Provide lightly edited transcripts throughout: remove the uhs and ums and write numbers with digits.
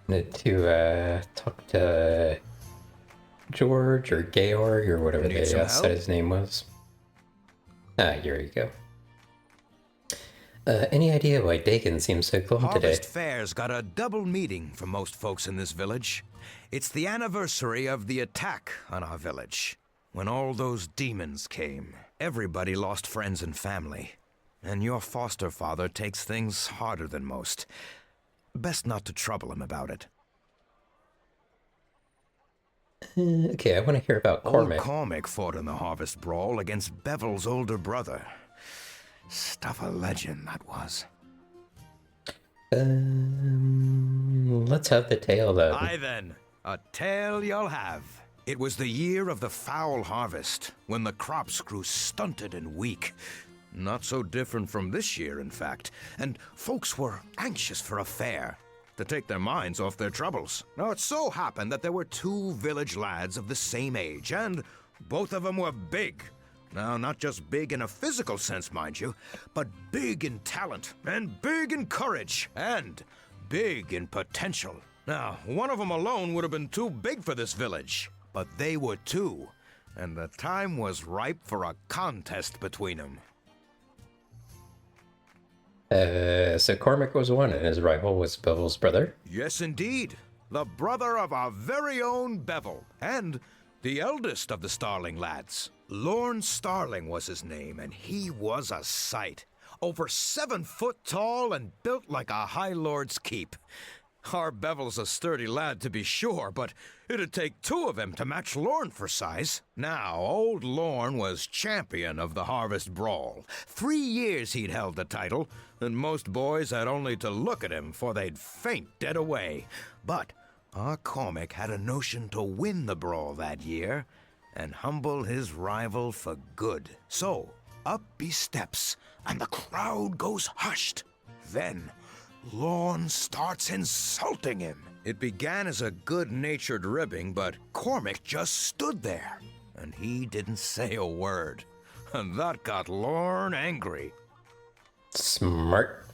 Wanted to talk to George or Georg or whatever Need they some said help? his name was. Ah, here you go. Any idea why Dakin seems so glum Harvest today? Fair's got a double meeting for most folks in this village. It's the anniversary of the attack on our village. When all those demons came, everybody lost friends and family. And your foster father takes things harder than most. Best not to trouble him about it. Okay, I want to hear about Old Cormac. Cormac fought in the Harvest Brawl against Bevel's older brother. Stuff of legend, that was. Let's have the tale then. Aye then, a tale you'll have. It was the year of the foul harvest, when the crops grew stunted and weak. Not so different from this year, in fact, and folks were anxious for a fair to take their minds off their troubles. Now, it so happened that there were two village lads of the same age, and both of them were big. Now, not just big in a physical sense, mind you, but big in talent, and big in courage, and big in potential. Now, one of them alone would have been too big for this village, but they were two, and the time was ripe for a contest between them. So Cormac was one, and his rival was Bevel's brother. Yes, indeed. The brother of our very own Bevel, and the eldest of the Starling lads. Lorne Starling was his name, and he was a sight. Over 7 foot tall and built like a High Lord's keep. Our Bevel's a sturdy lad, to be sure, but it'd take two of him to match Lorne for size. Now, old Lorne was champion of the Harvest Brawl. 3 years he'd held the title, and most boys had only to look at him for they'd faint dead away. But our Cormac had a notion to win the brawl that year and humble his rival for good. So, up he steps, and the crowd goes hushed. Then, Lorne starts insulting him. It began as a good-natured ribbing, but Cormac just stood there, and he didn't say a word. And that got Lorne angry. Smart.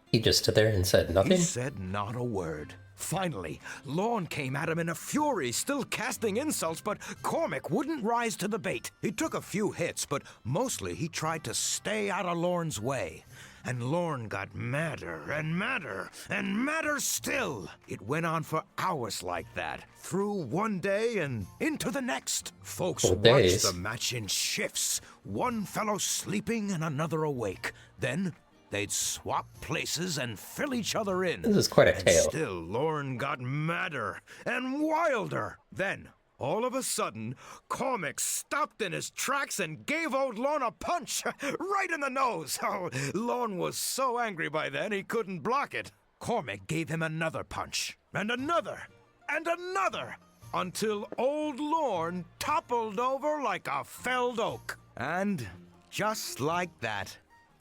He just stood there and said nothing? He said not a word. Finally, Lorne came at him in a fury, still casting insults, but Cormac wouldn't rise to the bait. He took a few hits, but mostly he tried to stay out of Lorne's way. And Lorne got madder and madder and madder still. It went on for hours like that, through one day and into the next. Folks Full watched days. the match in shifts, one fellow sleeping and another awake. Then they'd swap places and fill each other in. This is quite a And tale. still, Lorne got madder and wilder. Then, all of a sudden, Cormac stopped in his tracks and gave old Lorne a punch right in the nose. Oh, Lorne was so angry by then he couldn't block it. Cormac gave him another punch, and another, and another, until old Lorne toppled over like a felled oak. And just like that,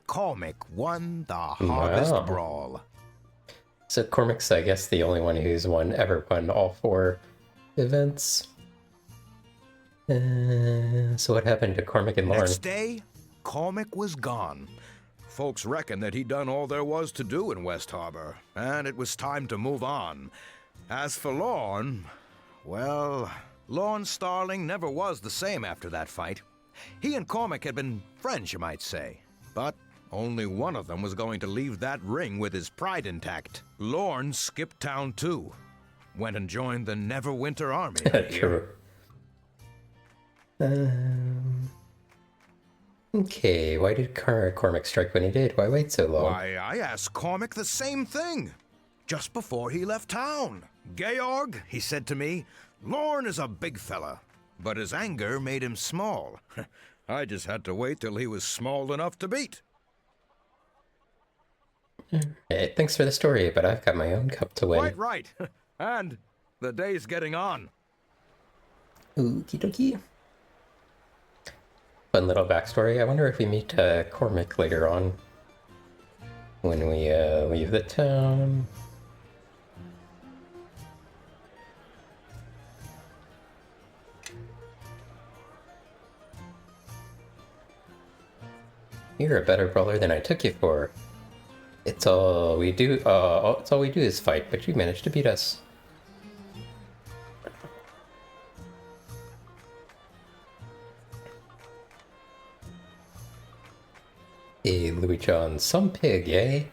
Cormac won the Harvest Wow. Brawl. So Cormac's, I guess, the only one who's ever won all 4 events. So what happened to Cormac and Lorne? Next day, Cormac was gone. Folks reckoned that he'd done all there was to do in West Harbor, and it was time to move on. As for Lorne, well, Lorne Starling never was the same after that fight. He and Cormac had been friends, you might say, but only one of them was going to leave that ring with his pride intact. Lorne skipped town too. Went and joined the Neverwinter army, I hear. True. Okay, why did Cormac strike when he did? Why wait so long? Why, I asked Cormac the same thing, just before he left town. Georg, he said to me, Lorne is a big fella, but his anger made him small. I just had to wait till he was small enough to beat. Hey, thanks for the story, but I've got my own cup to win. Quite right. And the day's getting on. Okie dokie. Fun little backstory. I wonder if we meet Cormac later on when we leave the town. You're a better brawler than I took you for. It's all we do. It's all we do is fight, but you managed to beat us. Hey, Louis John, some pig, eh?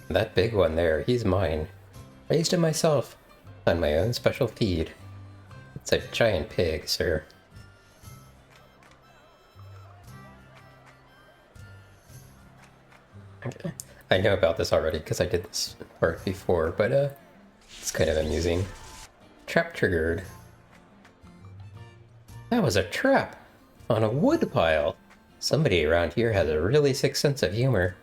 That big one there, he's mine. Raised him myself, on my own special feed. It's a giant pig, sir. Okay. I know about this already because I did this part before, but it's kind of amusing. Trap triggered. That was a trap! On a wood pile! Somebody around here has a really sick sense of humor.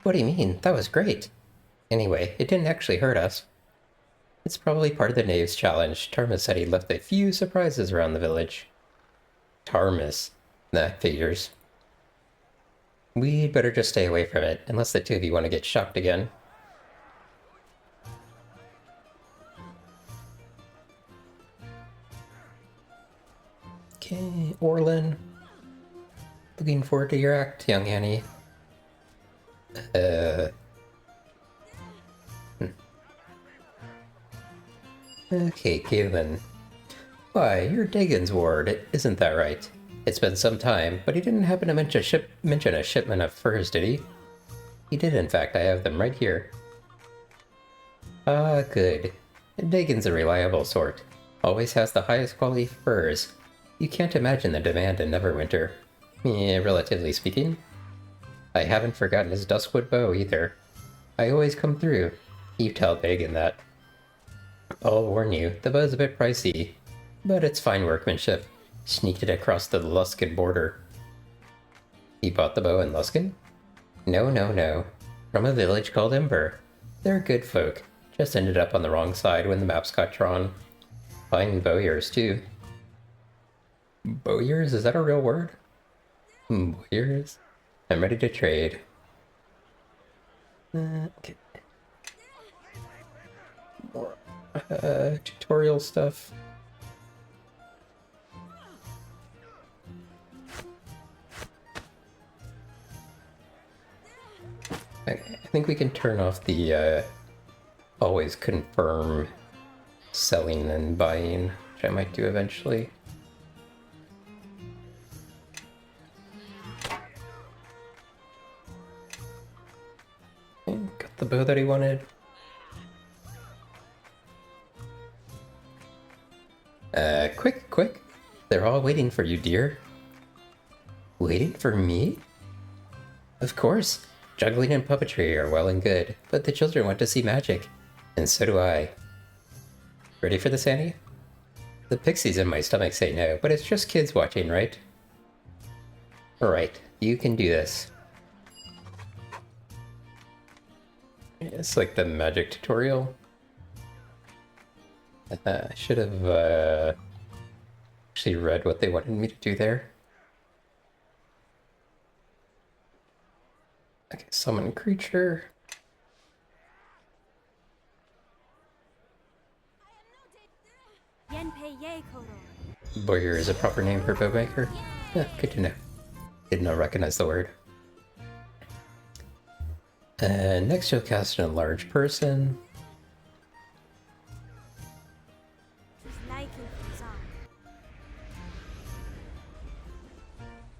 What do you mean? That was great! Anyway, it didn't actually hurt us. It's probably part of the Knaves challenge. Tarmus said he left a few surprises around the village. Tarmus. That figures. We'd better just stay away from it, unless the two of you want to get shocked again. Okay, Orlin. Looking forward to your act, young Annie. Okay, Galen. Why, you're Dagon's ward, isn't that right? It's been some time, but he didn't happen to mention a shipment of furs, did he? He did, in fact. I have them right here. Ah, good. Dagon's a reliable sort. Always has the highest quality furs. You can't imagine the demand in Neverwinter. Relatively speaking. I haven't forgotten his Duskwood bow, either. I always come through. You tell Dagon that. I'll warn you, the bow's a bit pricey, but it's fine workmanship. Sneaked it across the Luskan border. He bought the bow in Luskan? No. From a village called Ember. They're good folk. Just ended up on the wrong side when the maps got drawn. Fine bowyers, too. Bowyers? Is that a real word? Bowyers? I'm ready to trade. Okay. More tutorial stuff. I think we can turn off the always confirm selling and buying, which I might do eventually. Okay, got the bow that he wanted. Quick! They're all waiting for you, dear. Waiting for me? Of course. Juggling and puppetry are well and good, but the children want to see magic. And so do I. Ready for this, Annie? The pixies in my stomach say no, but it's just kids watching, right? Alright, you can do this. It's like the magic tutorial. I should have actually read what they wanted me to do there. Okay, summon creature. Bowyer is a proper name for bowmaker. Yeah, good to know. Did not recognize the word. Next you'll cast an enlarged person.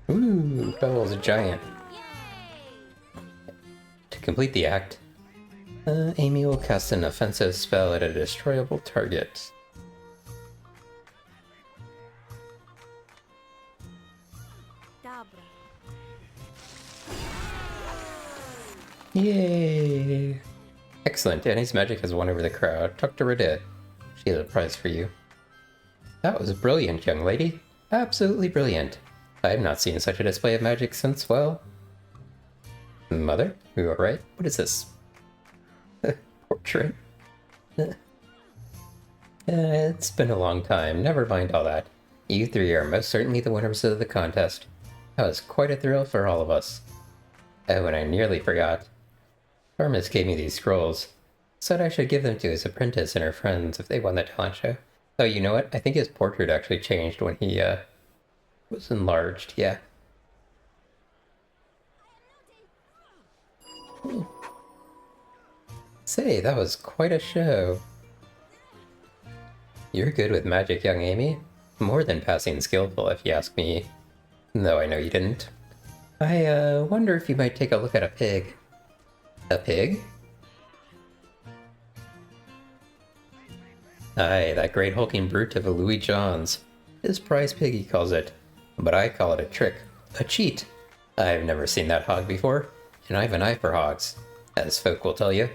Ooh, Bevel's a giant. To complete the act, Amy will cast an offensive spell at a destroyable target. Yay! Excellent, Annie's magic has won over the crowd. Talk to Redette. She has a prize for you. That was brilliant, young lady. Absolutely brilliant. I have not seen such a display of magic since, well... Mother? You alright? What is this? Portrait? It's been a long time. Never mind all that. You three are most certainly the winners of the contest. That was quite a thrill for all of us. Oh, and I nearly forgot. Tarmus gave me these scrolls. Said I should give them to his apprentice and her friends if they won the talent show. Oh, you know what? I think his portrait actually changed when he, was enlarged, yeah. Say, that was quite a show. You're good with magic, young Amy. More than passing skillful, if you ask me. Though I know you didn't. I wonder if you might take a look at a pig. A pig? Aye, that great hulking brute of a Louis Johns. His prize pig, he calls it. But I call it a trick. A cheat. I've never seen that hog before, and I've an eye for hogs, as folk will tell you.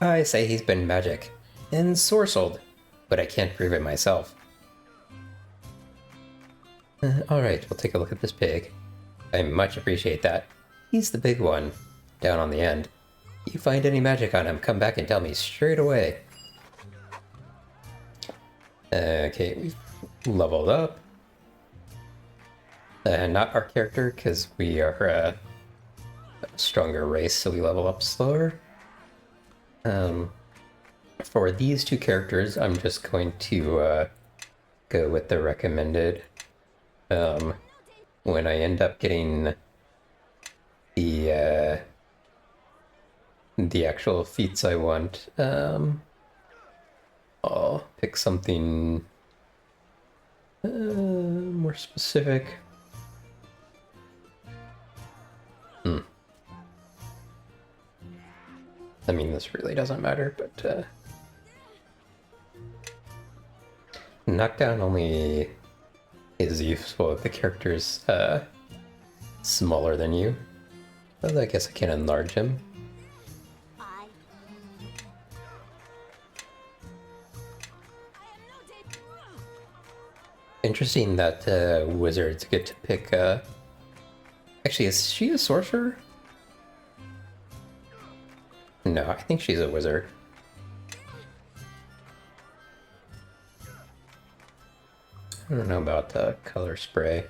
I say he's been magic, and sorcelled, but I can't prove it myself. Alright, we'll take a look at this pig. I much appreciate that. He's the big one, down on the end. You find any magic on him, come back and tell me straight away. Okay, we've leveled up. Not our character, because we are a stronger race, so we level up slower. For these two characters, I'm just going to go with the recommended. When I end up getting the actual feats I want, I'll pick something more specific. I mean, this really doesn't matter, but knockdown only is useful if the character's smaller than you. Although I guess I can enlarge him. Interesting that wizards get to pick. Actually, is she a sorcerer? No, I think she's a wizard. I don't know about the color spray.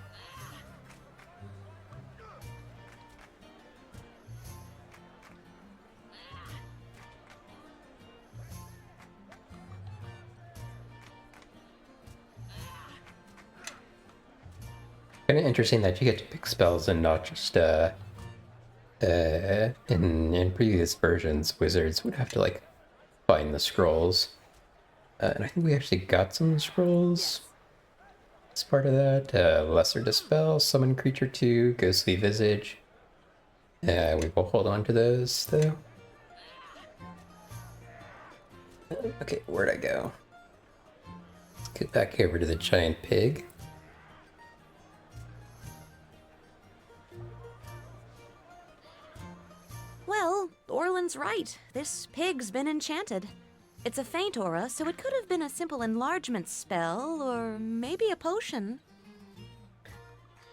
Kind of interesting that you get to pick spells and not just in previous versions, wizards would have to like find the scrolls, and I think we actually got some scrolls as part of that. Lesser Dispel, Summon Creature 2, Ghostly Visage. We will hold on to those though. Okay, where'd I go? Let's get back over to the giant pig. Well, Orlan's right. This pig's been enchanted. It's a faint aura, so it could have been a simple enlargement spell, or maybe a potion.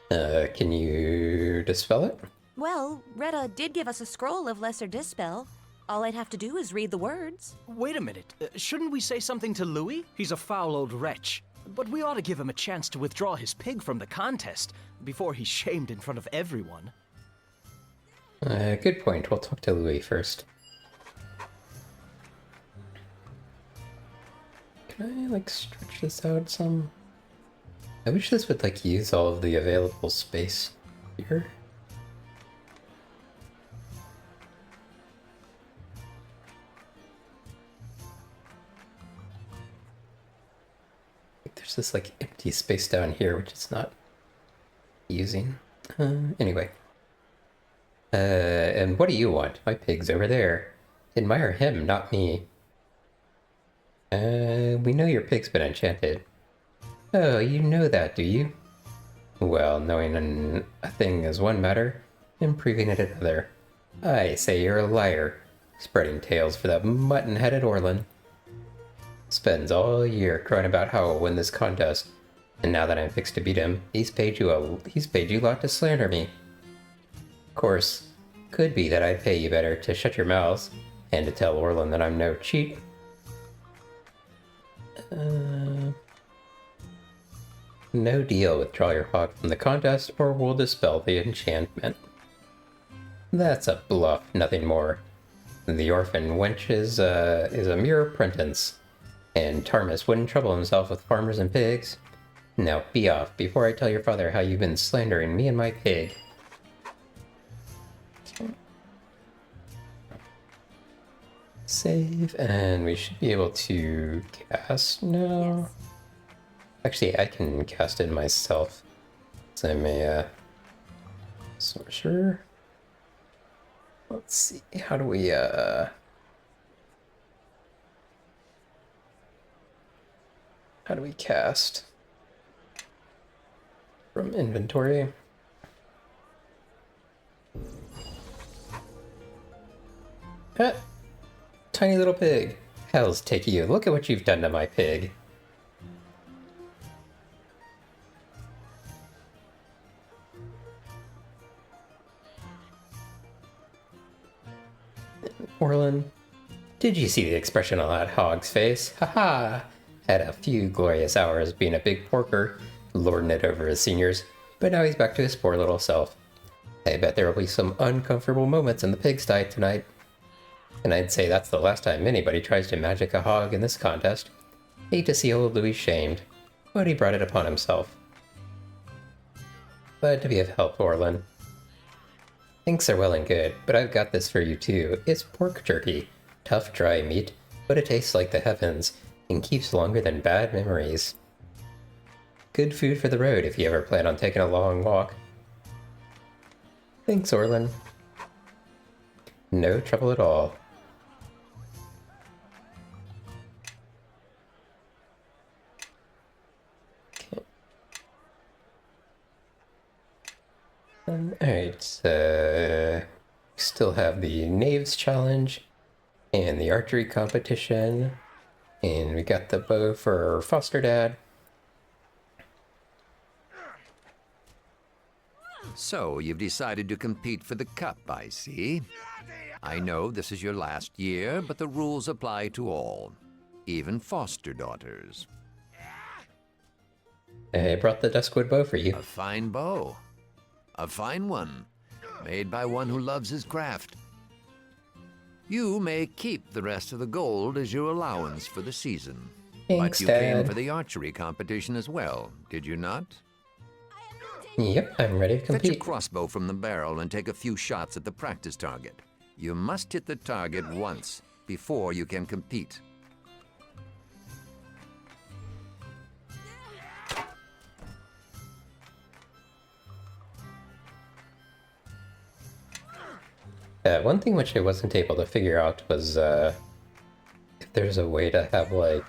Can you dispel it? Well, Retta did give us a scroll of Lesser Dispel. All I'd have to do is read the words. Wait a minute. Shouldn't we say something to Louis? He's a foul old wretch. But we ought to give him a chance to withdraw his pig from the contest before he's shamed in front of everyone. Good point. We'll talk to Louis first. Can I, like, stretch this out some? I wish this would, like, use all of the available space here. There's this, like, empty space down here, which it's not using. Anyway. And what do you want? My pig's over there. Admire him, not me. We know your pig's been enchanted. Oh, you know that, do you? Well, knowing a thing is one matter, and proving it another. I say you're a liar, spreading tales for that mutton-headed Orlan. Spends all year crying about how I'll win this contest, and now that I'm fixed to beat him, he's paid you lot to slander me. Of course, could be that I'd pay you better to shut your mouths, and to tell Orlan that I'm no cheat. No deal. Withdraw your hog from the contest, or we'll dispel the enchantment. That's a bluff, nothing more. The orphan wench is a mere apprentice, and Tarmus wouldn't trouble himself with farmers and pigs. Now be off, before I tell your father how you've been slandering me and my pig. save, and we should be able to cast now. Yes. Actually, I can cast it myself. So I'm a sorcerer. Let's see, how do we cast? From inventory. Ah, tiny little pig. Hells take you. Look at what you've done to my pig. Orlin, did you see the expression on that hog's face? Haha! Had a few glorious hours being a big porker, lording it over his seniors, but now he's back to his poor little self. I bet there will be some uncomfortable moments in the pigsty tonight. And I'd say that's the last time anybody tries to magic a hog in this contest. Hate to see old Louis shamed, but he brought it upon himself. Glad to be of help, Orlin. Thanks are well and good, but I've got this for you too. It's pork jerky. Tough, dry meat, but it tastes like the heavens and keeps longer than bad memories. Good food for the road if you ever plan on taking a long walk. Thanks, Orlin. No trouble at all. Alright, still have the Knaves Challenge and the archery competition, and we got the bow for foster dad. So, you've decided to compete for the cup, I see. I know this is your last year, but the rules apply to all, even foster daughters. I brought the Duskwood bow for you. A fine bow. A fine one, made by one who loves his craft. You may keep the rest of the gold as your allowance for the season. Thanks, but you Dad. came for the archery competition as well, did you not? Yep, I'm ready to Fetch a compete. crossbow from the barrel and take a few shots at the practice target. You must hit the target once before you can compete. One thing which I wasn't able to figure out was if there's a way to have like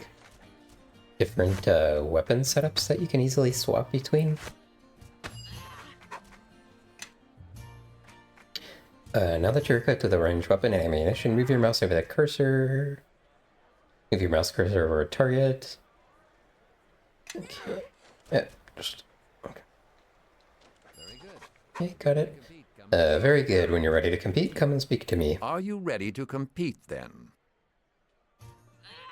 different weapon setups that you can easily swap between. Now that you're equipped with a ranged weapon and ammunition, move your mouse over the cursor. Move your mouse cursor over a target. Okay. Yeah, just okay. Very good. Okay, got it. Very good. When you're ready to compete, come and speak to me. Are you ready to compete then?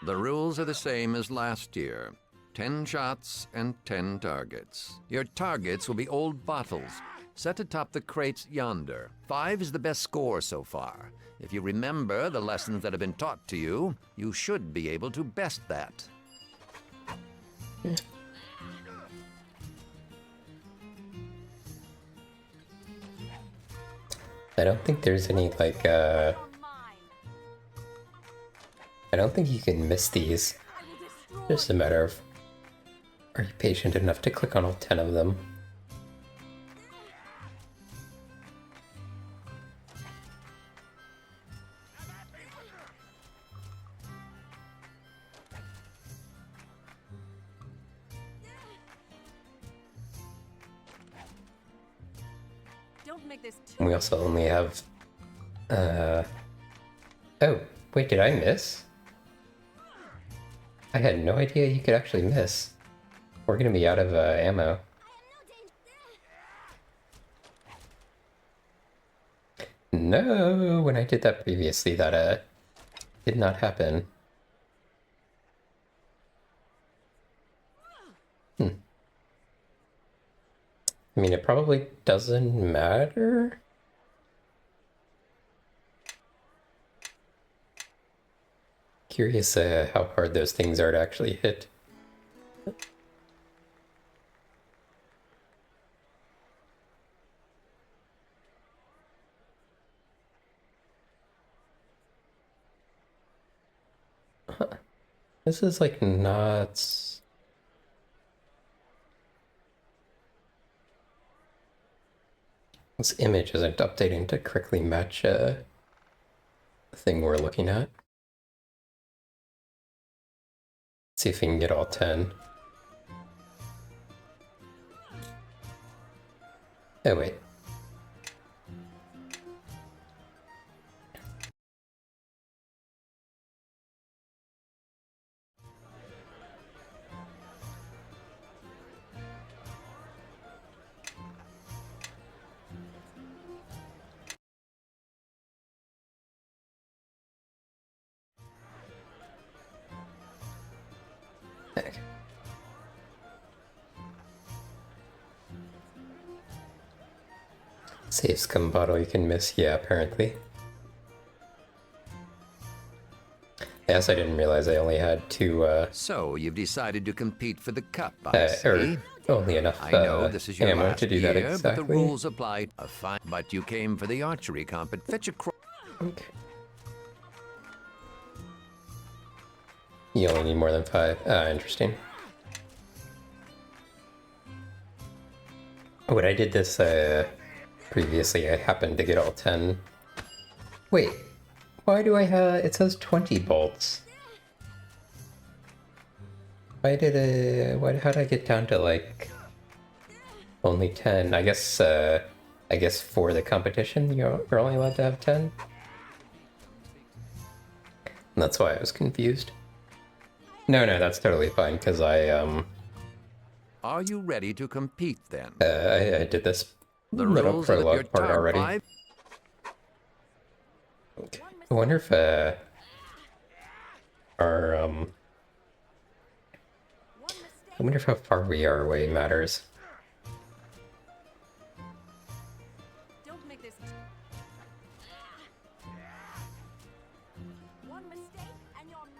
The rules are the same as last year. 10 shots and 10 targets. Your targets will be old bottles, set atop the crates yonder. 5 is the best score so far. If you remember the lessons that have been taught to you, you should be able to best that. I don't think there's any, like, I don't think you can miss these. Just a matter of, are you patient enough to click on all 10 of them? Don't make this too. We also only have, oh, wait, did I miss? I had no idea you could actually miss. We're gonna be out of ammo. No, when I did that previously, that did not happen. I mean, it probably doesn't matter. Curious how hard those things are to actually hit. This is like not... This image isn't updating to correctly match the thing we're looking at. Let's see if we can get all 10. Oh wait. Okay. Save scum bottle you can miss. Yeah, apparently. Yes, I didn't realize I only had two, So, you've decided to compete for the cup, I see. or only enough I know this is your ammo last to do year, that exactly. but the rules apply. But you came for the archery competition. Fetch a Okay. You only need more than 5. Interesting. When I did this previously, I happened to get all 10. Wait, why do I have... It says 20 bolts. Why did how did I get down to, like, only 10? I guess for the competition, you're only allowed to have 10? And that's why I was confused. No, that's totally fine, because Are you ready to compete then? I did this The little rules are that your prologue part already. Okay. I wonder if I wonder if how far we are away matters. Don't make this. One mistake and you're mine.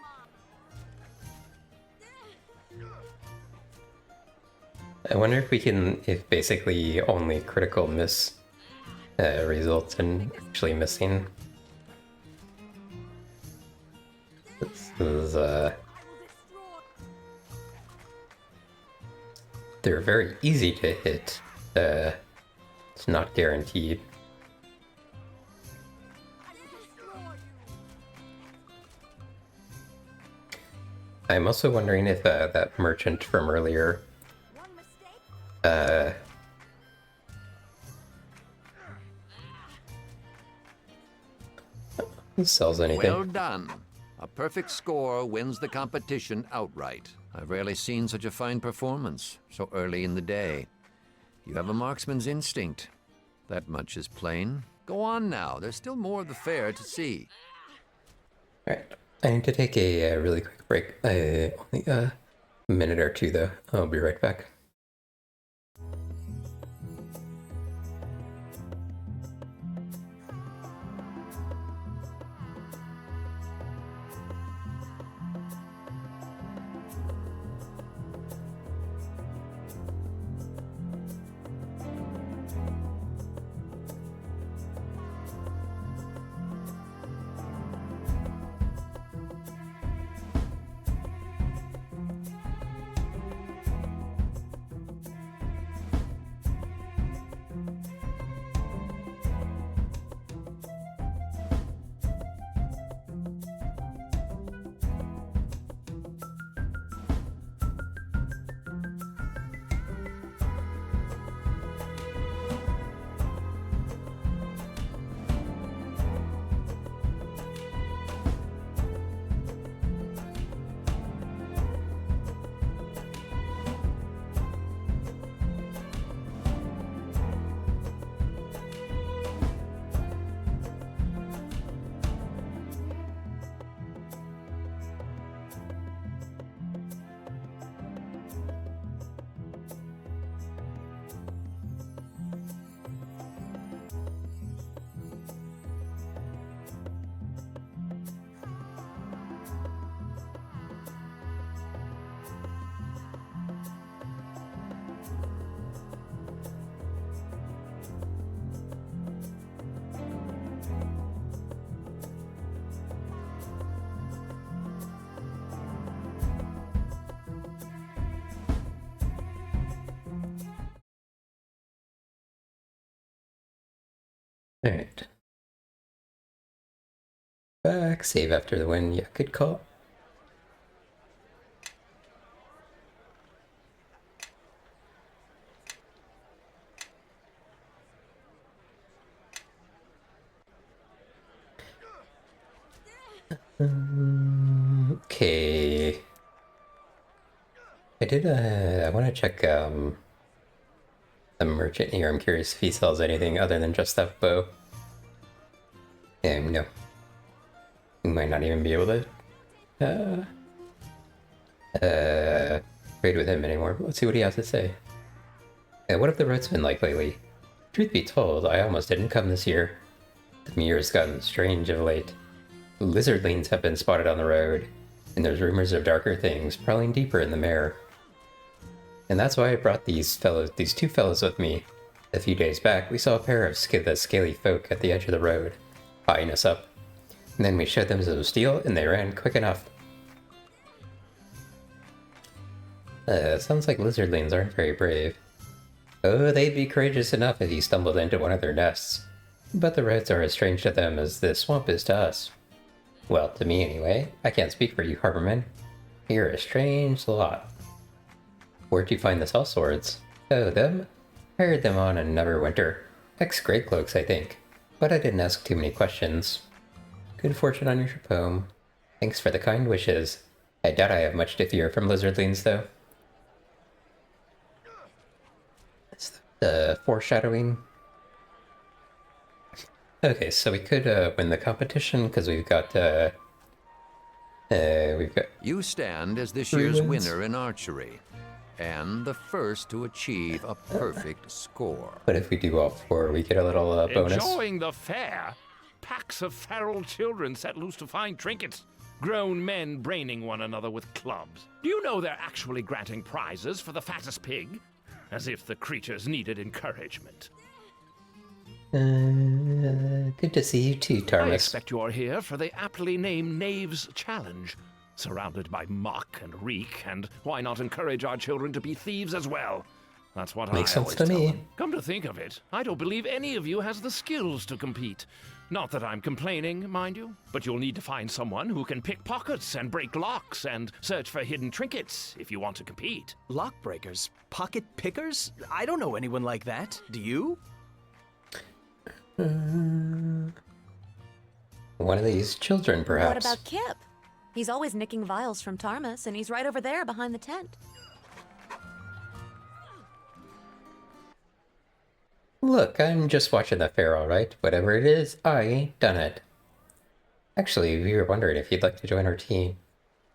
I wonder if we can, if basically only critical miss results in actually missing. This is, they're very easy to hit. It's not guaranteed. I'm also wondering if that merchant from earlier sells anything. Well done. A perfect score wins the competition outright. I've rarely seen such a fine performance so early in the day. You have a marksman's instinct. That much is plain. Go on now. There's still more of the fair to see. Alright. I need to take a really quick break. Only a minute or two, though. I'll be right back. Alright. Back, save after the win. Yeah, good call. Okay. I want to check, the merchant here. I'm curious if he sells anything other than just that bow. No. We might not even be able to, trade with him anymore. Let's see what he has to say. What have the roads been like lately? Truth be told, I almost didn't come this year. The mirror's gotten strange of late. Lizardlings have been spotted on the road, and there's rumors of darker things prowling deeper in the mare. And that's why I brought these two fellows with me. A few days back, we saw a pair of the scaly folk at the edge of the road, eyeing us up. And then we showed them some steel, and they ran quick enough. Sounds like lizardlings aren't very brave. Oh, they'd be courageous enough if you stumbled into one of their nests. But the roads are as strange to them as the swamp is to us. Well, to me anyway. I can't speak for you, Harborman. You're a strange lot. Where'd you find the cell swords? Oh, them? Hired them on in Neverwinter. Ex-Greycloaks, I think. But I didn't ask too many questions. Good fortune on your trip home. Thanks for the kind wishes. I doubt I have much to fear from lizardlings, though. Is the foreshadowing? Okay, so we could win the competition because we've got You stand as this 3 year's wins. winner in archery, and the first to achieve a perfect score. But if we do all 4, we get a little bonus. Enjoying the fair? Packs of feral children set loose to find trinkets. Grown men braining one another with clubs. Do you know they're actually granting prizes for the fattest pig? As if the creatures needed encouragement. Good to see you too, I Tarmus. expect you're here for the aptly named Knave's Challenge. Surrounded by muck and reek, and why not encourage our children to be thieves as well? That's what Makes I sense always to tell me. them. Come to think of it, I don't believe any of you has the skills to compete. Not that I'm complaining, mind you, but you'll need to find someone who can pick pockets and break locks and search for hidden trinkets if you want to compete. Lock breakers? Pocket pickers? I don't know anyone like that. Do you? One of these children, perhaps. What about Kip? He's always nicking vials from Tarmus, and he's right over there behind the tent. Look, I'm just watching the fair, alright. Whatever it is, I ain't done it. Actually, we were wondering if you'd like to join our team.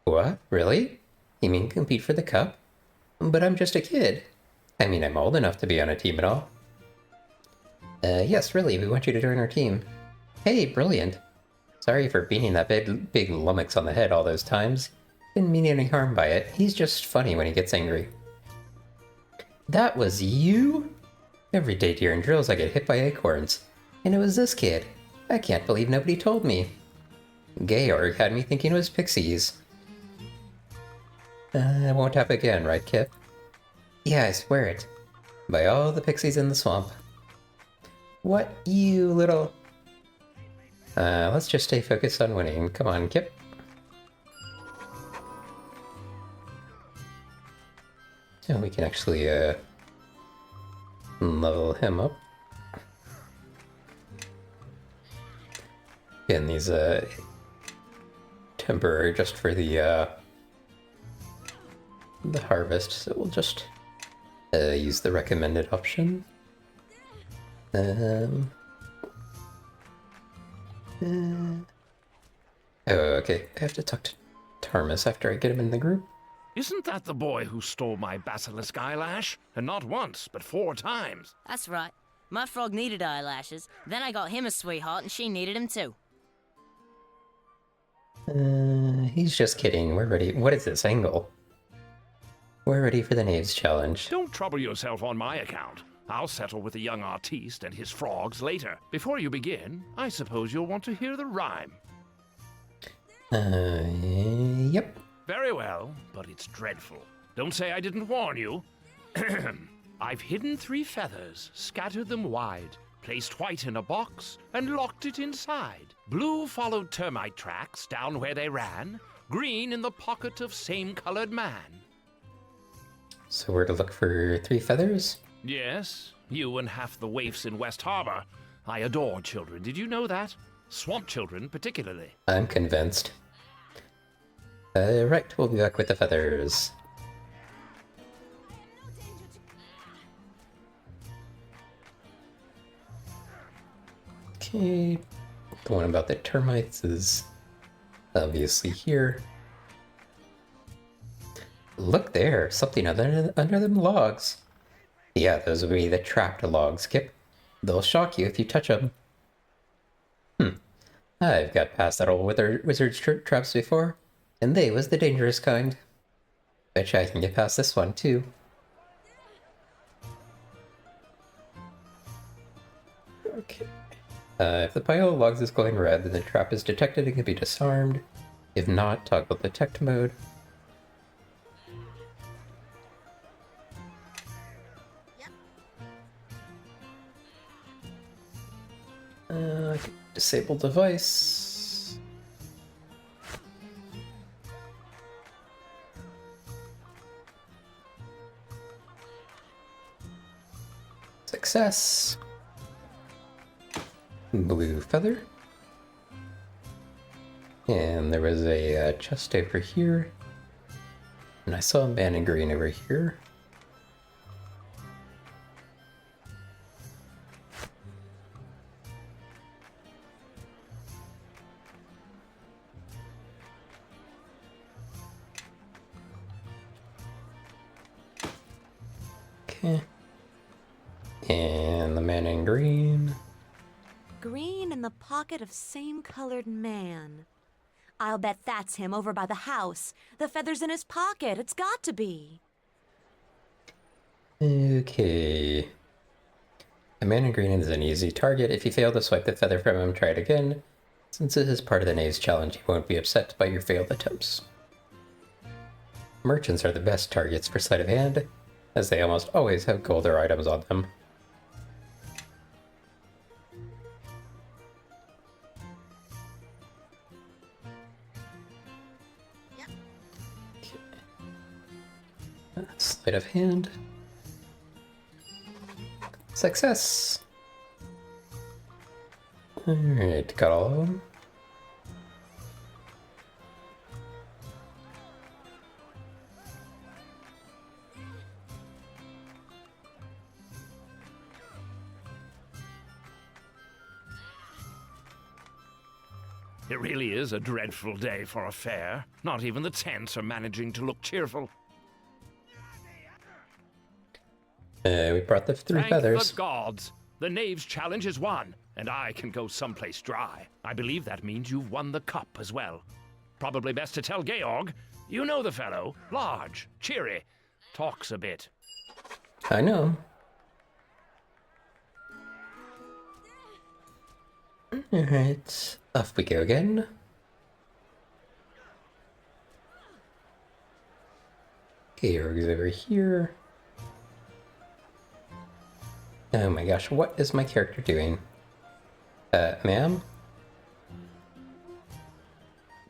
What? Really? You mean compete for the cup? But I'm just a kid. I mean, I'm old enough to be on a team and all. Yes, really, we want you to join our team. Hey, brilliant. Sorry for beating that big lummox on the head all those times. Didn't mean any harm by it. He's just funny when he gets angry. That was you? Every day during drills I get hit by acorns. And it was this kid. I can't believe nobody told me. Georg had me thinking it was pixies. It won't happen again, right, Kip? Yeah, I swear it. By all the pixies in the swamp. What, you little... let's just stay focused on winning. Come on, Kip. So we can actually, level him up. Again, these, temporary just for the harvest, so we'll just, use the recommended option. Oh, okay. I have to talk to Tarmus after I get him in the group. Isn't that the boy who stole my basilisk eyelash? And not once, but 4 times. That's right. My frog needed eyelashes. Then I got him a sweetheart, and she needed him too. He's just kidding. We're ready. What is this angle? We're ready for the Knave's Challenge. Don't trouble yourself on my account. I'll settle with the young artiste and his frogs later. Before you begin, I suppose you'll want to hear the rhyme. Yep. Very well, but it's dreadful. Don't say I didn't warn you. I've hidden 3 feathers, scattered them wide. placed white in a box, and locked it inside. Blue followed termite tracks down where they ran, green in the pocket of same-colored man. So we're to look for 3 feathers? Yes, you and half the waifs in West Harbor. I adore children, did you know that? Swamp children, particularly. I'm convinced. Right, we'll be back with the feathers. Okay, the one about the termites is obviously here. Look there, something under them logs. Yeah, those would be the trapped logs, Kip. They'll shock you if you touch them. I've got past that old wizard's traps before, and they was the dangerous kind. Betcha I can get past this one, too. Okay. If the pile of logs is glowing red, then the trap is detected and can be disarmed. If not, toggle detect mode. Disable device. Success. Blue feather. And there was a chest over here. And I saw a man in green over here. Okay. And the man in green. Green in the pocket of same-colored man. I'll bet that's him over by the house. The feather's in his pocket. It's got to be. Okay. The man in green is an easy target. If you fail to swipe the feather from him, try it again. Since this is part of the Knave's challenge, he won't be upset by your failed attempts. Merchants are the best targets for sleight of hand, as they almost always have gold or items on them. Sleight of hand. Success! Alright, got all of them. It really is a dreadful day for a fair. Not even the tents are managing to look cheerful. We brought the 3 Thank feathers. the gods. The Knave's challenge is won, and I can go someplace dry. I believe that means you've won the cup as well. Probably best to tell Georg. You know the fellow. Large, cheery, talks a bit. I know. Alright, off we go again. Georg's over here. Oh my gosh, what is my character doing? Ma'am?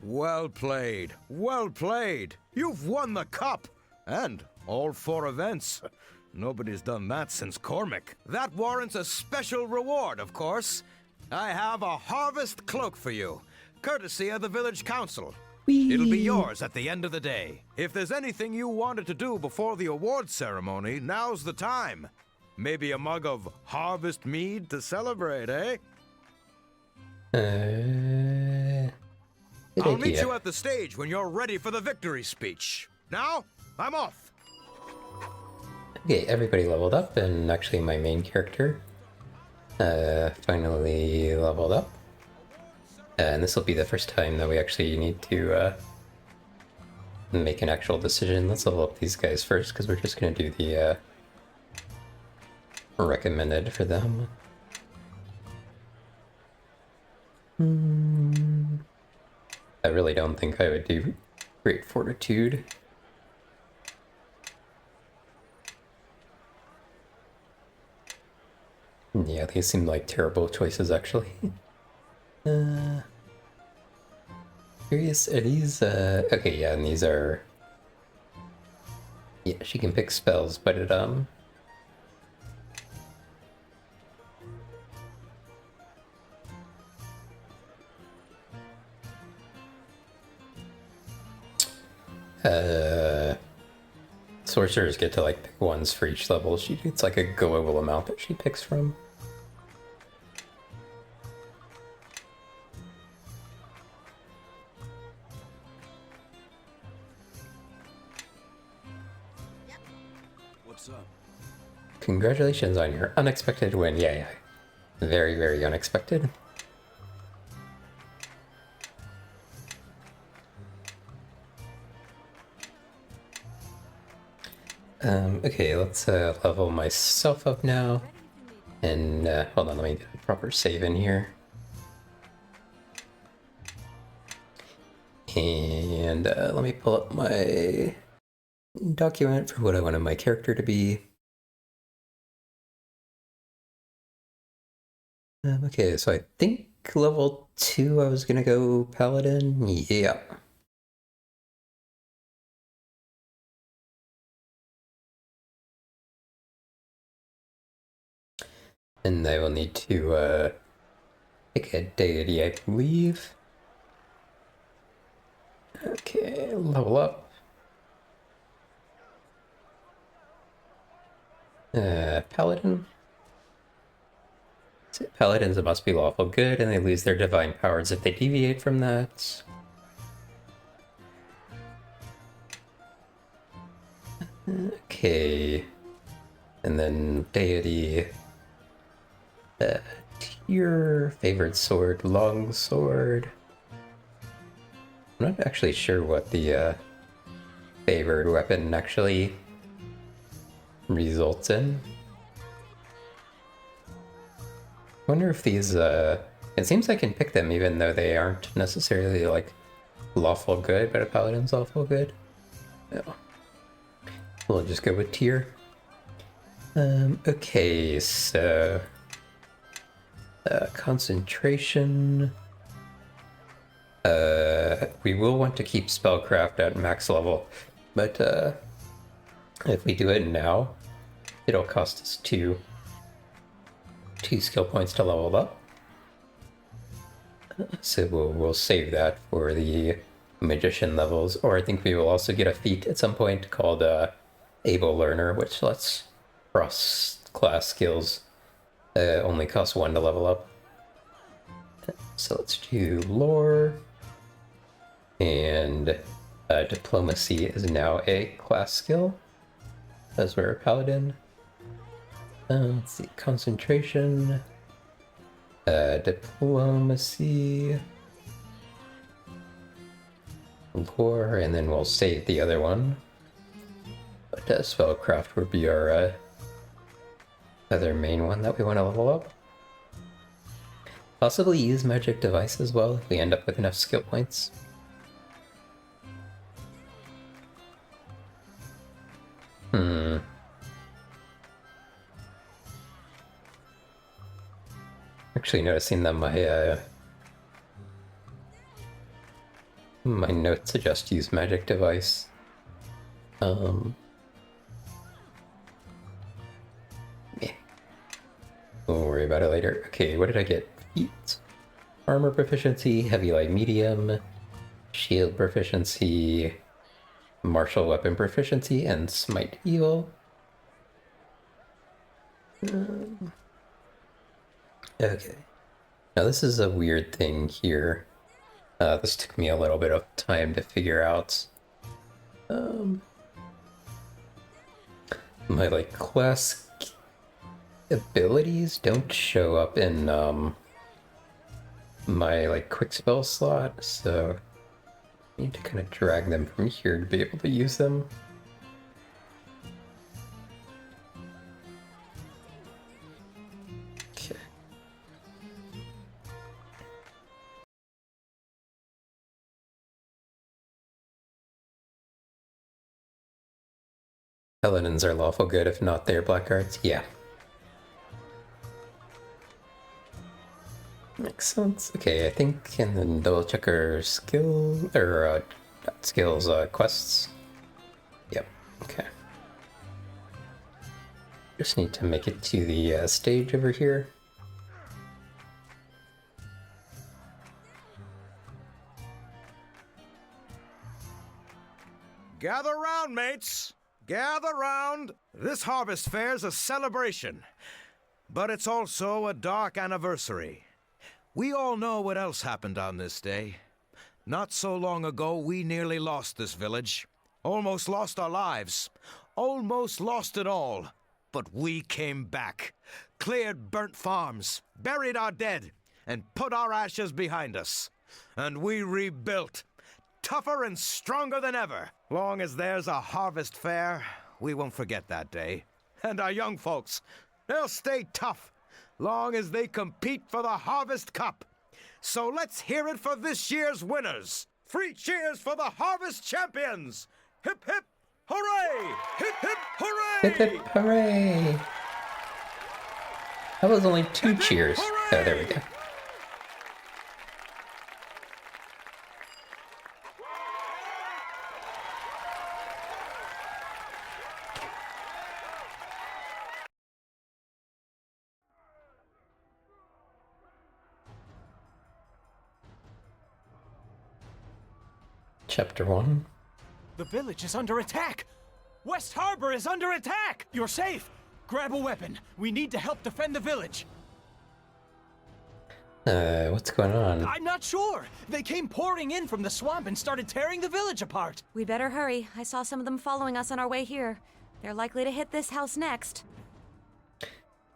Well played. Well played. You've won the cup. And all 4 events. Nobody's done that since Cormac. That warrants a special reward, of course. I have a harvest cloak for you, courtesy of the village council. Whee! It'll be yours at the end of the day. If there's anything you wanted to do before the awards ceremony, now's the time. Maybe a mug of harvest mead to celebrate, eh? Good I'll meet idea. you at the stage when you're ready for the victory speech. Now, I'm off. Okay, everybody leveled up, and actually my main character finally leveled up. And this will be the first time that we actually need to make an actual decision. Let's level up these guys first, because we're just going to do the recommended for them. I really don't think I would do great fortitude. Yeah, these seem like terrible choices, actually. Curious, are these, okay, yeah, and these are... Yeah, she can pick spells, but it, sorcerers get to, like, pick ones for each level. It's like a global amount that she picks from. What's up? Congratulations on your unexpected win. Yeah, yeah. Very, very unexpected. Okay, let's level myself up now. And hold on, let me get a proper save in here. And let me pull up my document for what I wanted my character to be. Okay, so I think level 2 I was gonna go Paladin. Yeah. And I will need to pick a deity, I believe. Okay, level up. Paladin. So paladins must be lawful good, and they lose their divine powers if they deviate from that. Okay. And then deity. Your favorite sword, long sword. I'm not actually sure what the favored weapon actually results in. I wonder if these, it seems I can pick them even though they aren't necessarily like lawful good, but a paladin's lawful good. No. We'll just go with tier. Okay, so concentration. We will want to keep spellcraft at max level, but if we do it now, it'll cost us two skill points to level up. So we'll save that for the magician levels, or I think we will also get a feat at some point called Able Learner, which lets cross-class skills only cost 1 to level up. So let's do lore, and diplomacy is now a class skill, as we're a paladin. Let's see, concentration, diplomacy, lore, and then we'll save the other one. But spellcraft would be our other main one that we want to level up. Possibly use magic device as well if we end up with enough skill points. Actually noticing that my notes suggest use magic device. Yeah. We'll worry about it later. Okay, what did I get? Feet. Armor proficiency, heavy light medium, shield proficiency, martial weapon proficiency, and smite evil. Okay. Now this is a weird thing here. This took me a little bit of time to figure out. My like class abilities don't show up in my like quick spell slot, so I need to kind of drag them from here to be able to use them. Okay. Paladins are lawful good, if not they're blackguards. Yeah. Makes sense. Okay, I think and then double check our skill or not skills quests. Yep. Okay. Just need to make it to the stage over here. Gather round, mates. Gather round. This harvest fair's a celebration, but it's also a dark anniversary. We all know what else happened on this day. Not so long ago, we nearly lost this village. Almost lost our lives. Almost lost it all. But we came back. Cleared burnt farms. Buried our dead. And put our ashes behind us. And we rebuilt. Tougher and stronger than ever. Long as there's a harvest fair, we won't forget that day. And our young folks, they'll stay tough. Long as they compete for the Harvest Cup. So let's hear it for this year's winners. 3 cheers for the Harvest Champions. Hip, hip, hooray! Hip, hip, hooray! Hip hip hooray! That was only 2 cheers. Oh, there we go. Chapter 1. The village is under attack! West Harbor is under attack! You're safe! Grab a weapon. We need to help defend the village. What's going on? I'm not sure. They came pouring in from the swamp and started tearing the village apart. We better hurry. I saw some of them following us on our way here. They're likely to hit this house next.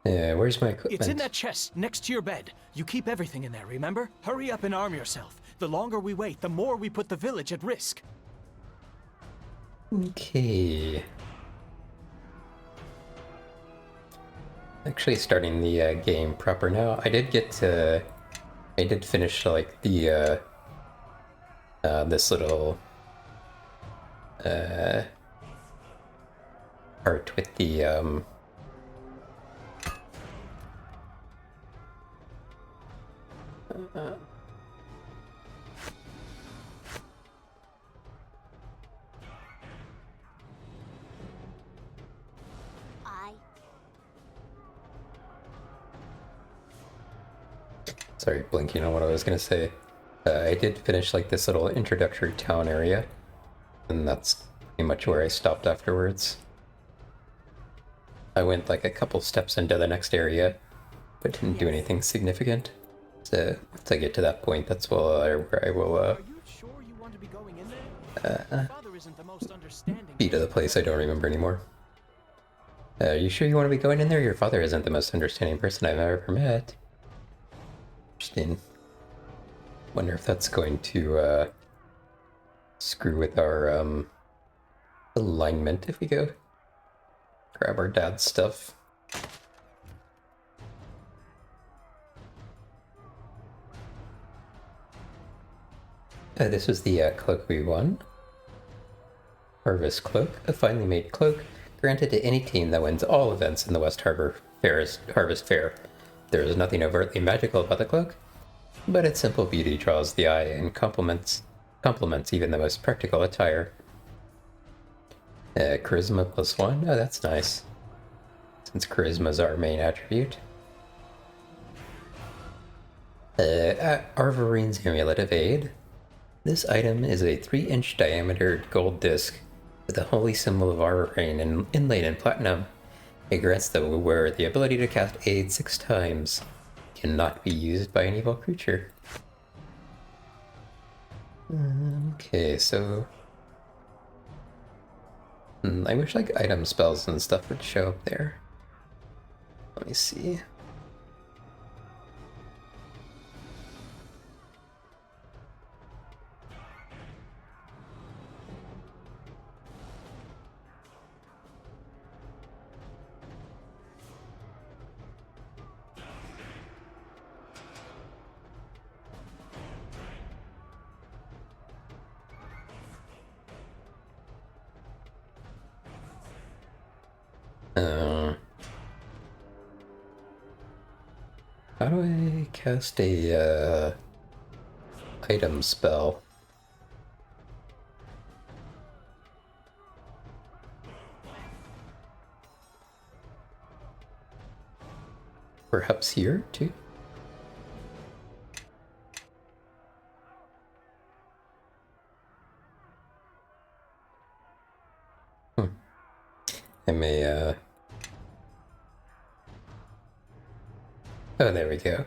Where's my equipment? It's in that chest next to your bed. You keep everything in there, remember? Hurry up and arm yourself. The longer we wait, the more we put the village at risk. Okay. Actually starting the game proper now. I did finish like the this little part with the Sorry, blinking on what I was gonna say. I did finish like this little introductory town area, and that's pretty much where I stopped afterwards. I went like a couple steps into the next area, but didn't do anything significant. So once I get to that point, that's where I will Are you sure you want to be going in there? Your father isn't the most understanding. be to the place I don't remember anymore. Are you sure you want to be going in there? Your father isn't the most understanding person I've ever met. Interesting. Wonder if that's going to screw with our alignment if we go grab our dad's stuff. This was the cloak we won. Harvest Cloak, a finely made cloak granted to any team that wins all events in the West Harbor Harvest Fair. There is nothing overtly magical about the cloak, but its simple beauty draws the eye and complements even the most practical attire. Charisma +1, oh that's nice, since charisma is our main attribute. Arvorine's Amulet of Aid. This item is a 3-inch diameter gold disc with a holy symbol of Arvorine inlaid in platinum. It grants the wearer the ability to cast Aid 6 times. Cannot be used by an evil creature. Okay, so... I wish like item spells and stuff would show up there. Let me see. how do I cast a item spell? Perhaps here too? I may oh, there we go.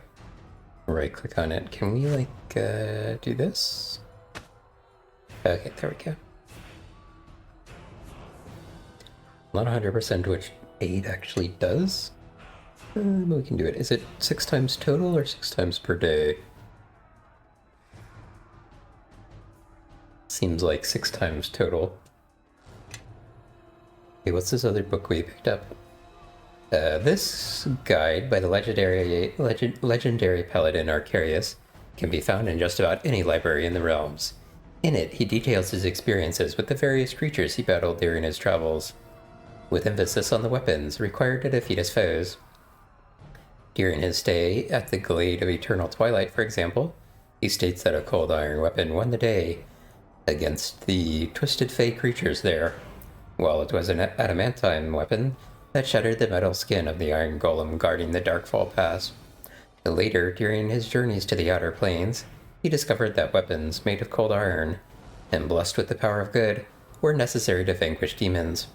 Right click on it. Can we like do this? Okay, there we go. Not 100% which 8 actually does. But we can do it. Is it 6 times total or 6 times per day? Seems like 6 times total. Okay, what's this other book we picked up? This guide by the legendary paladin Arcarius can be found in just about any library in the realms. In it, he details his experiences with the various creatures he battled during his travels, with emphasis on the weapons required to defeat his foes. During his stay at the Glade of Eternal Twilight, for example, he states that a cold iron weapon won the day against the twisted fey creatures there, while it was an adamantine weapon that shattered the metal skin of the iron golem guarding the Darkfall Pass. Later, during his journeys to the Outer Planes, he discovered that weapons made of cold iron and blessed with the power of good were necessary to vanquish demons,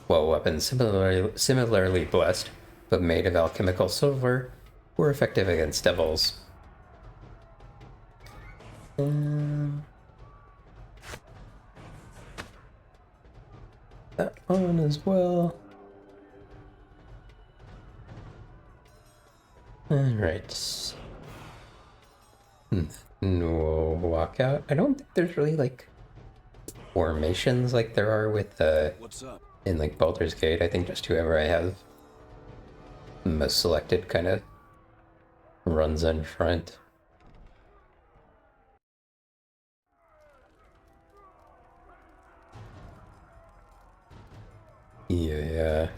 while weapons similarly blessed but made of alchemical silver were effective against devils. That one as well. Alright. No walk out. I don't think there's really like formations like there are with What's up? in like Baldur's Gate. I think just whoever I have most selected kind of runs in front. Yeah.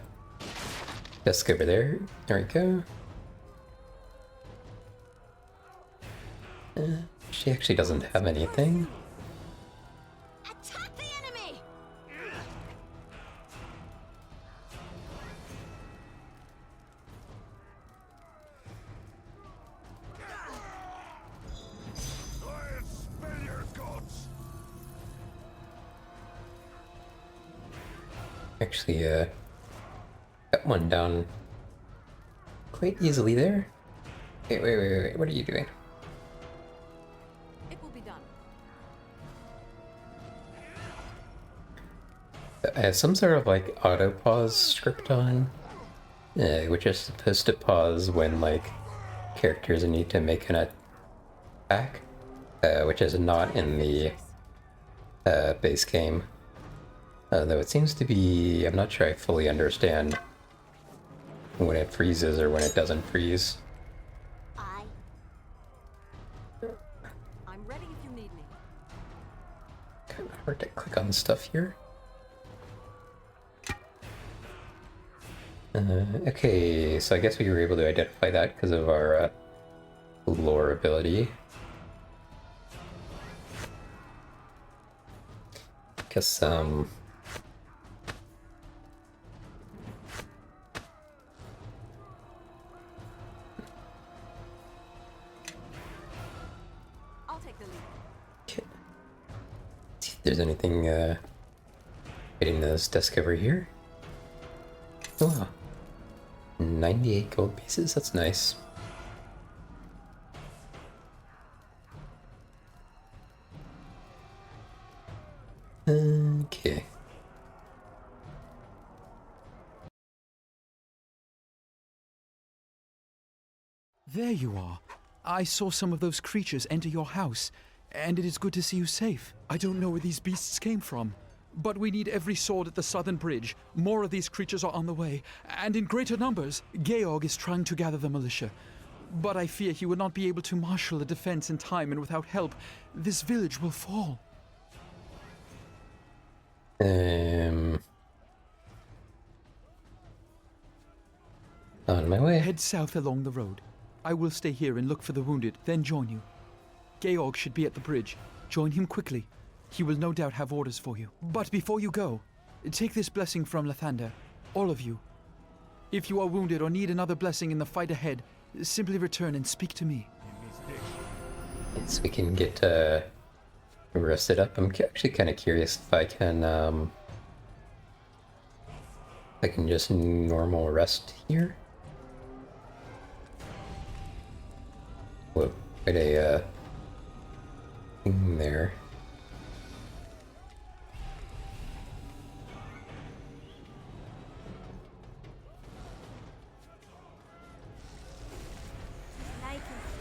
Desk over there. There we go. She actually doesn't have anything. Attack the enemy! Spill your guts! Actually, got one down quite easily there. Wait, what are you doing? It will be done. I have some sort of like auto pause script on, which is supposed to pause when like characters need to make an attack, which is not in the base game. Though it seems to be, I'm not sure I fully understand when it freezes or when it doesn't freeze. I'm ready if you need me. Kind of hard to click on stuff here. Okay, so I guess we were able to identify that because of our lore ability. Guess I'll take the lead. okay. See if there's anything hitting this desk over here. Oh, 98 gold pieces, that's nice. Okay. There you are. I saw some of those creatures enter your house, and it is good to see you safe. I don't know where these beasts came from, but we need every sword at the southern bridge. More of these creatures are on the way, and in greater numbers. Georg is trying to gather the militia, but I fear he would not be able to marshal a defense in time, and without help, this village will fall. On my way. Head south along the road. I will stay here and look for the wounded, then join you. Georg should be at the bridge. Join him quickly. He will no doubt have orders for you. But before you go, take this blessing from Lathander, all of you. If you are wounded or need another blessing in the fight ahead, simply return and speak to me. So we can get rested up. I'm actually kind of curious if I can just normal rest here. Whoa, quite a thing there.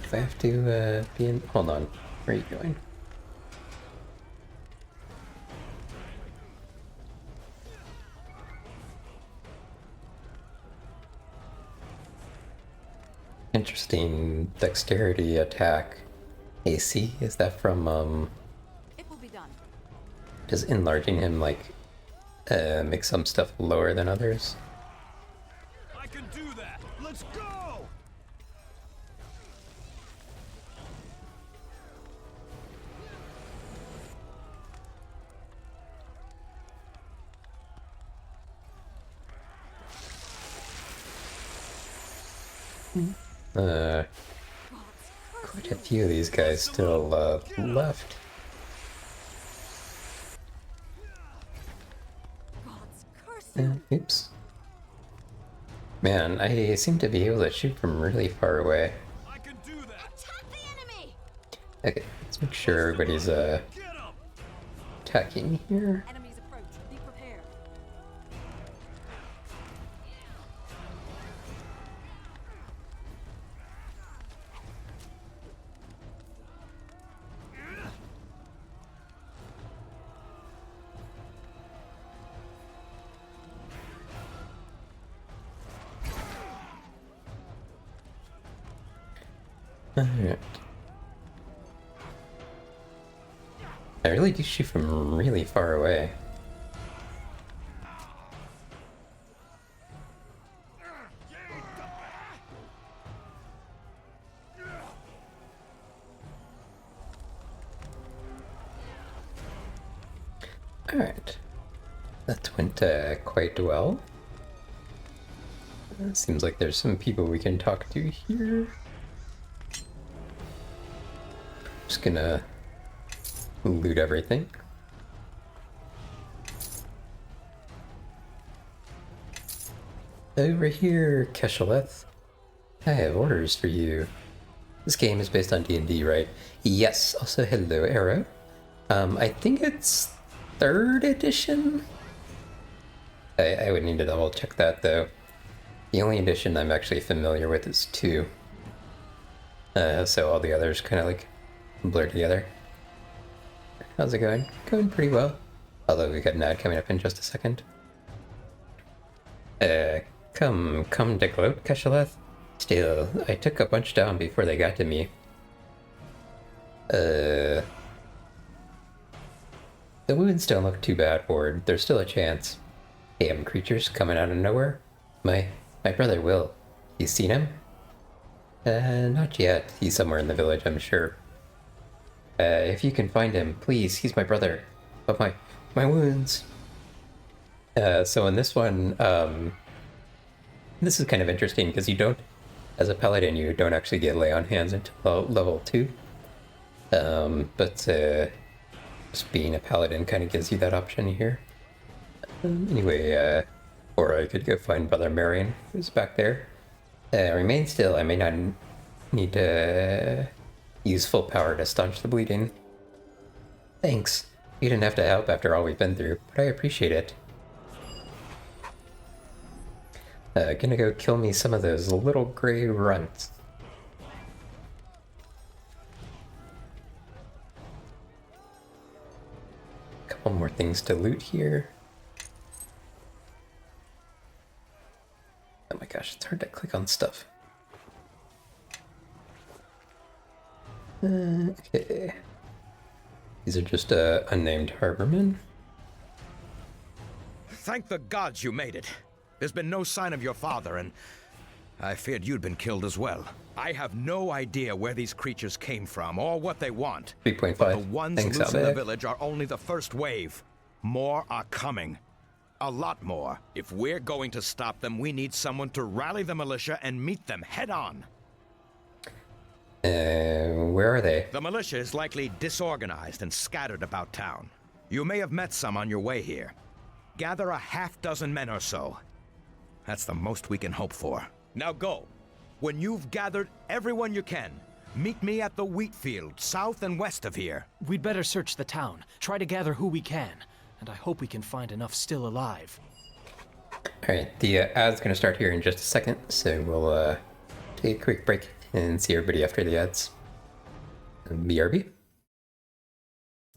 Do I have to be in? Hold on. Where are you going? Interesting dexterity attack. AC? Is that from It will be done. does enlarging him like make some stuff lower than others? I can do that. Let's go. Quite a few of these guys still left. Oops. Man, I seem to be able to shoot from really far away. I can do that. Attack the enemy! Okay, let's make sure everybody's attacking here. Enemies approach. Be prepared. Alright. I really do shoot from really far away. Alright. That went quite well. Seems like there's some people we can talk to here. Just gonna loot everything. Over here, Kesheleth. I have orders for you. This game is based on D&D, right? Yes. Also, hello, Arrow. I think it's 3rd edition? I would need to double check that, though. The only edition I'm actually familiar with is 2. So all the others kind of like blur together. How's it going? Going pretty well. Although we got an ad coming up in just a second. Come to gloat, Kesheleth. Still, I took a bunch down before they got to me. The wounds don't look too bad, Ward. There's still a chance. Damn creatures coming out of nowhere. My brother Will. You seen him? Not yet. He's somewhere in the village, I'm sure. If you can find him, please. He's my brother. But my wounds. So in this one, this is kind of interesting because you don't, as a paladin, you don't actually get lay on hands until level 2. But just being a paladin kind of gives you that option here. Anyway, or I could go find Brother Marion, who's back there. Remain still. I may not need to use full power to staunch the bleeding. Thanks. You didn't have to help after all we've been through, but I appreciate it. Gonna go kill me some of those little gray runts. Couple more things to loot here. Oh my gosh, it's hard to click on stuff. Okay. These are just unnamed harbormen. Thank the gods you made it. There's been no sign of your father, and I feared you'd been killed as well. I have no idea where these creatures came from or what they want. 3.5. But the ones Thanks, loose in the Albert. village are only the first wave. More are coming. A lot more. If we're going to stop them, we need someone to rally the militia and meet them head on. Where are they? The militia is likely disorganized and scattered about town. You may have met some on your way here. Gather a half-dozen men or so. That's the most we can hope for. Now go. When you've gathered everyone you can, meet me at the wheat field, south and west of here. We'd better search the town, try to gather who we can, and I hope we can find enough still alive. Alright, the ad's gonna start here in just a second, so we'll take a quick break and see everybody after the ads. BRB.